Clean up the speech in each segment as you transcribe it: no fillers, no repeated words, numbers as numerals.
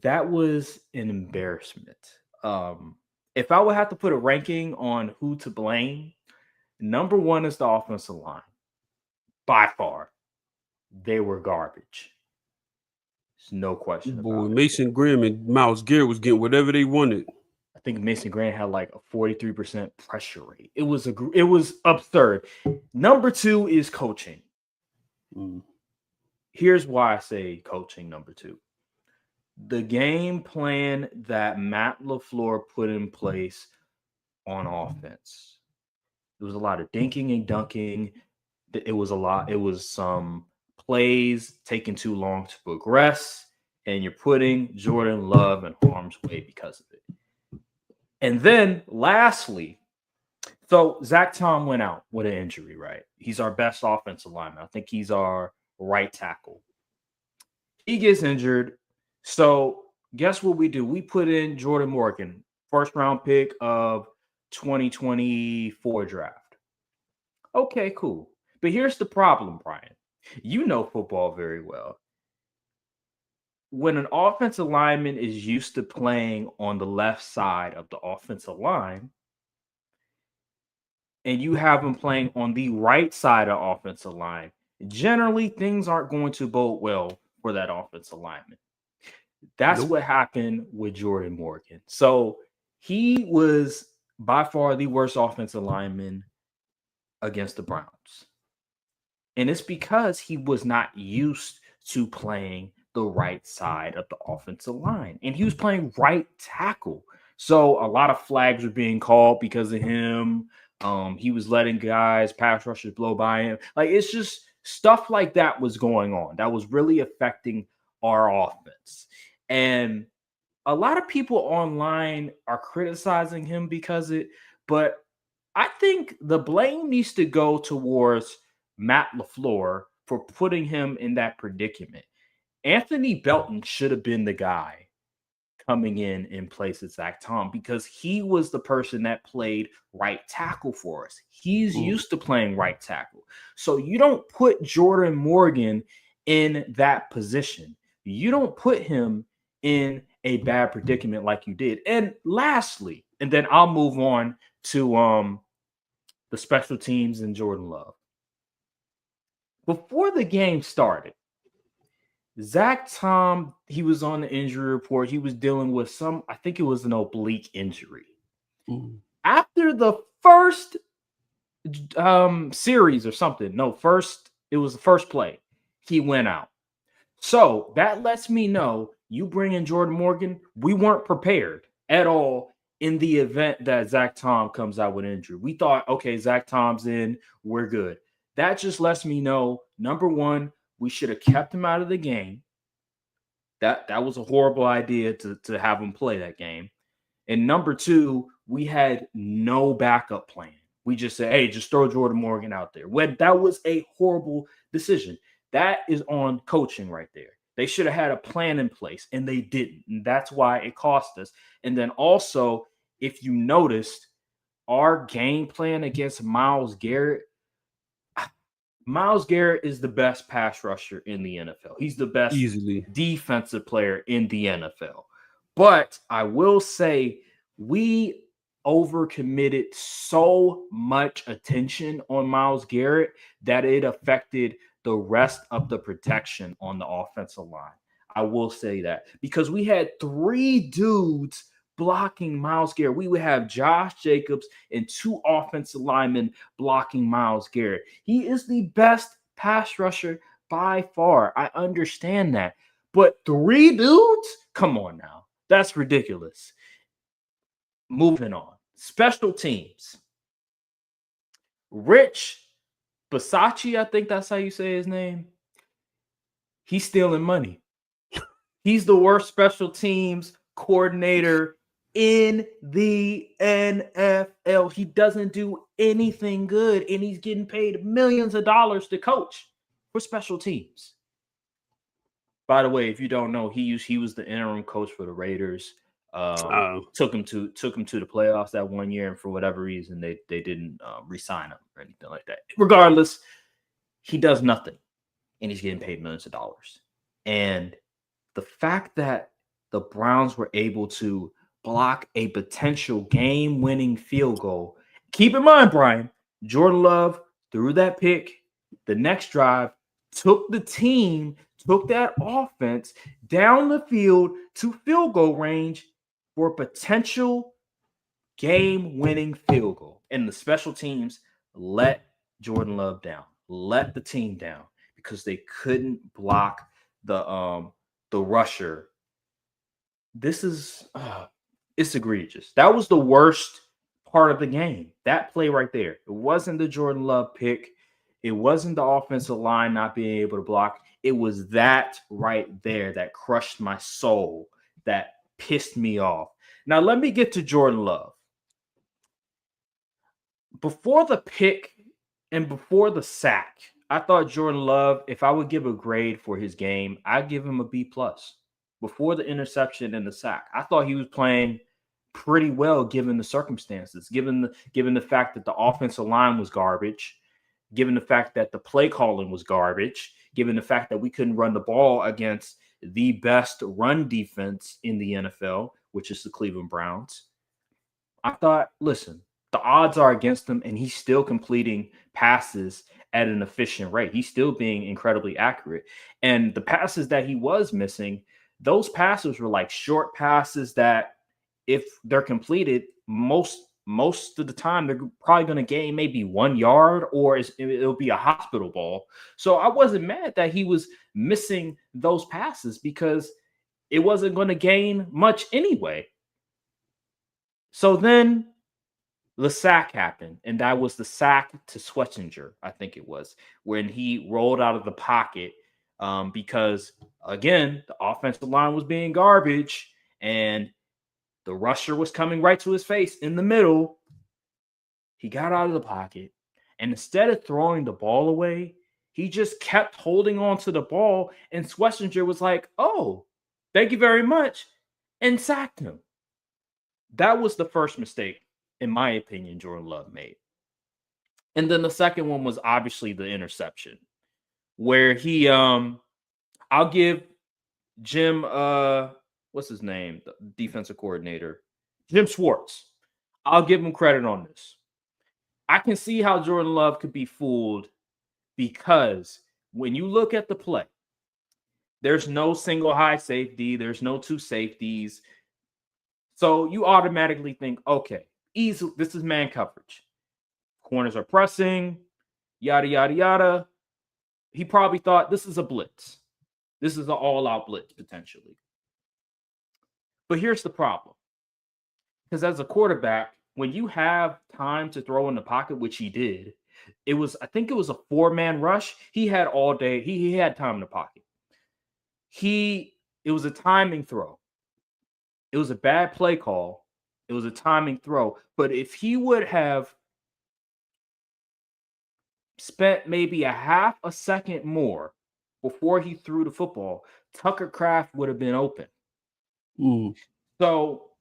that was an embarrassment. If I would have to put a ranking on who to blame, number one is the offensive line. By far, they were garbage. There's no question Boy, about it. Mason Graham and Miles Garrett was getting whatever they wanted. I think Mason Grant had like a 43% pressure rate. It was absurd. Number two is coaching. Mm. Here's why I say coaching number two. The game plan that Matt LaFleur put in place on offense. It was a lot of dinking and dunking. It was some plays taking too long to progress, and you're putting Jordan Love in harm's way because of it. And then lastly, so Zach Tom went out with an injury, right? He's our best offensive lineman. I think he's our right tackle. He gets injured. So guess what we do? We put in Jordan Morgan, first round pick of 2024 draft. Okay, cool. But here's the problem, Brian. You know football very well. When an offensive lineman is used to playing on the left side of the offensive line, and you have him playing on the right side of offensive line, generally things aren't going to bode well for that offensive lineman. That's Nope. what happened with Jordan Morgan. So he was by far the worst offensive lineman against the Browns. And it's because he was not used to playing the right side of the offensive line. And he was playing right tackle. So a lot of flags were being called because of him. He was letting guys, pass rushers blow by him. Like it's just stuff like that was going on. That was really affecting our offense. And a lot of people online are criticizing him because it, but I think the blame needs to go towards Matt LaFleur for putting him in that predicament. Anthony Belton should have been the guy coming in place of Zach Tom because he was the person that played right tackle for us. He's Mm. used to playing right tackle. So you don't put Jordan Morgan in that position. You don't put him in a bad predicament like you did. And lastly, and then I'll move on to the special teams and Jordan Love. Before the game started, Zach Tom, he was on the injury report. He was dealing with some, I think it was an oblique injury. Mm. After the first series or something, no, it was the first play, he went out. So that lets me know you bring in Jordan Morgan. We weren't prepared at all in the event that Zach Tom comes out with injury. We thought, okay, Zach Tom's in, we're good. That just lets me know number one, we should have kept him out of the game. That was a horrible idea to have him play that game. And number two, we had no backup plan. We just said, hey, just throw Jordan Morgan out there. When that was a horrible decision. That is on coaching right there. They should have had a plan in place, and they didn't. And that's why it cost us. And then also, if you noticed, our game plan against Miles Garrett is the best pass rusher in the NFL. He's the best Easily. defensive player in the NFL. But I will say we overcommitted so much attention on Miles Garrett that it affected the rest of the protection on the offensive line. I will say that because we had three dudes blocking Miles Garrett. We would have Josh Jacobs and two offensive linemen blocking Miles Garrett. He is the best pass rusher by far. I understand that. But three dudes? Come on now. That's ridiculous. Moving on. Special teams. Rich Bisaccia, I think that's how you say his name. He's stealing money. He's the worst special teams coordinator in the NFL. He doesn't do anything good, and he's getting paid millions of dollars to coach for special teams. By the way, if you don't know, he was the interim coach for the Raiders. Uh, Took him to the playoffs that one year, and for whatever reason, they didn't re-sign him or anything like that. Regardless, he does nothing, and he's getting paid millions of dollars. And the fact that the Browns were able to block a potential game-winning field goal. Keep in mind, Brian, Jordan Love threw that pick. The next drive took that offense down the field to field goal range for a potential game-winning field goal. And the special teams let Jordan Love down, let the team down because they couldn't block the rusher. This is it's egregious. That was the worst part of the game. That play right there. It wasn't the Jordan Love pick. It wasn't the offensive line not being able to block. It was that right there that crushed my soul, that pissed me off. Now let me get to Jordan Love. Before the pick and before the sack, I thought Jordan Love, if I would give a grade for his game, I'd give him a B plus. Before the interception and the sack, I thought he was playing pretty well given the circumstances, given the fact that the offensive line was garbage, given the fact that the play calling was garbage, given the fact that we couldn't run the ball against the best run defense in the NFL, which is the Cleveland Browns. I thought, listen, the odds are against him, and he's still completing passes at an efficient rate. He's still being incredibly accurate. And the passes that he was missing, those passes were like short passes that, if they're completed, most of the time they're probably going to gain maybe 1 yard, or it'll be a hospital ball. So I wasn't mad that he was missing those passes because it wasn't going to gain much anyway. So then the sack happened, and that was the sack to Schwetzinger, I think it was, when he rolled out of the pocket because, again, the offensive line was being garbage, and the rusher was coming right to his face in the middle. He got out of the pocket, and instead of throwing the ball away, he just kept holding on to the ball, and Schwetzinger was like, oh, thank you very much, and sacked him. That was the first mistake, in my opinion, Jordan Love made. And then the second one was obviously the interception, where he I'll give Jim what's his name? The defensive coordinator, Jim Schwartz. I'll give him credit on this. I can see how Jordan Love could be fooled because when you look at the play, there's no single high safety, there's no two safeties. So you automatically think, okay, easy, this is man coverage. Corners are pressing, yada, yada, yada. He probably thought this is a blitz. This is an all-out blitz, potentially. But here's the problem. Because as a quarterback, when you have time to throw in the pocket, which he did, I think it was a 4-man rush. He had all day. He had time in the pocket. It was a timing throw. It was a bad play call. It was a timing throw. But if he would have spent maybe a half a second more before he threw the football, Tucker Kraft would have been open. So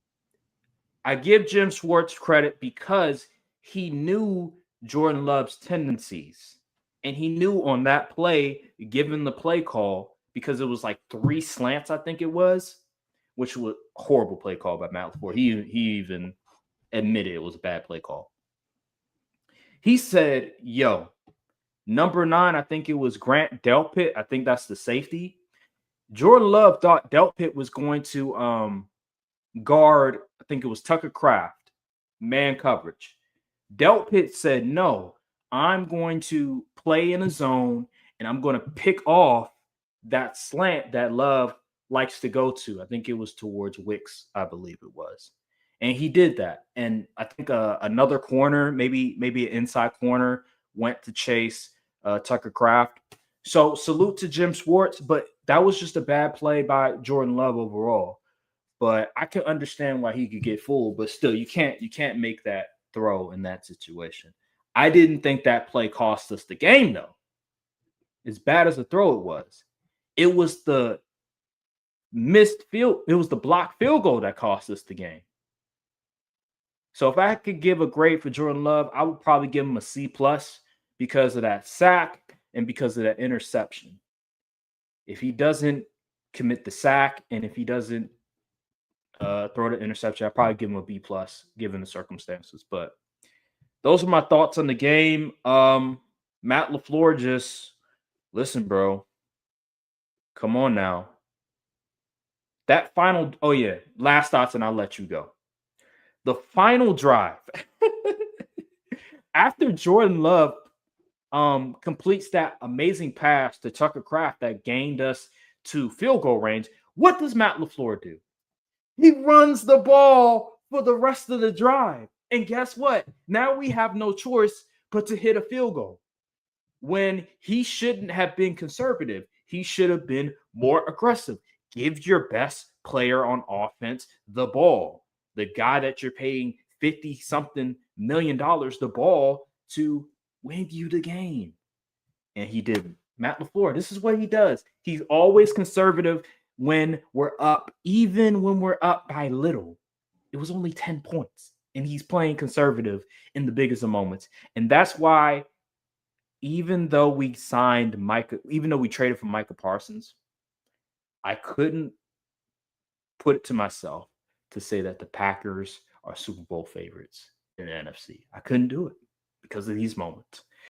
I give Jim Schwartz credit because he knew Jordan Love's tendencies. And he knew on that play, given the play call, because it was like 3 slants, I think it was, which was a horrible play call by Matt LaFleur. He even admitted it was a bad play call. He said, yo, number 9, I think it was Grant Delpit. I think that's the safety. Jordan Love thought Delpit was going to guard, I think it was Tucker Kraft, man coverage. Delpit said, no, I'm going to play in a zone, and I'm going to pick off that slant that Love likes to go to. I think it was towards Wicks, I believe it was. And he did that. And I think another corner, maybe an inside corner, went to chase Tucker Kraft. So salute to Jim Schwartz, but that was just a bad play by Jordan Love overall. But I can understand why he could get fooled, but still, you can't make that throw in that situation. I didn't think that play cost us the game, though. As bad as the throw it was the missed field. It was the blocked field goal that cost us the game. So if I could give a grade for Jordan Love, I would probably give him a C+ because of that sack and because of that interception. If he doesn't commit the sack and if he doesn't throw the interception. I'd probably give him a B plus given the circumstances. But those are my thoughts on the game. Matt LaFleur, just listen, bro. Come on now. That final, oh yeah, last thoughts, and I'll let you go. The final drive after Jordan Love completes that amazing pass to Tucker Kraft that gained us to field goal range, what does Matt LaFleur do? He runs the ball for the rest of the drive. And guess what? Now we have no choice but to hit a field goal. When he shouldn't have been conservative, he should have been more aggressive. Give your best player on offense the ball. The guy that you're paying 50 something million dollars the ball to win you the game. And he didn't. Matt LaFleur, this is what he does. He's always conservative when we're up, even when we're up by little. It was only 10 points, and he's playing conservative in the biggest of moments. And that's why, even though we signed Micah, even though we traded for Micah Parsons, I couldn't put it to myself to say that the Packers are Super Bowl favorites in the NFC. I couldn't do it because of these moments.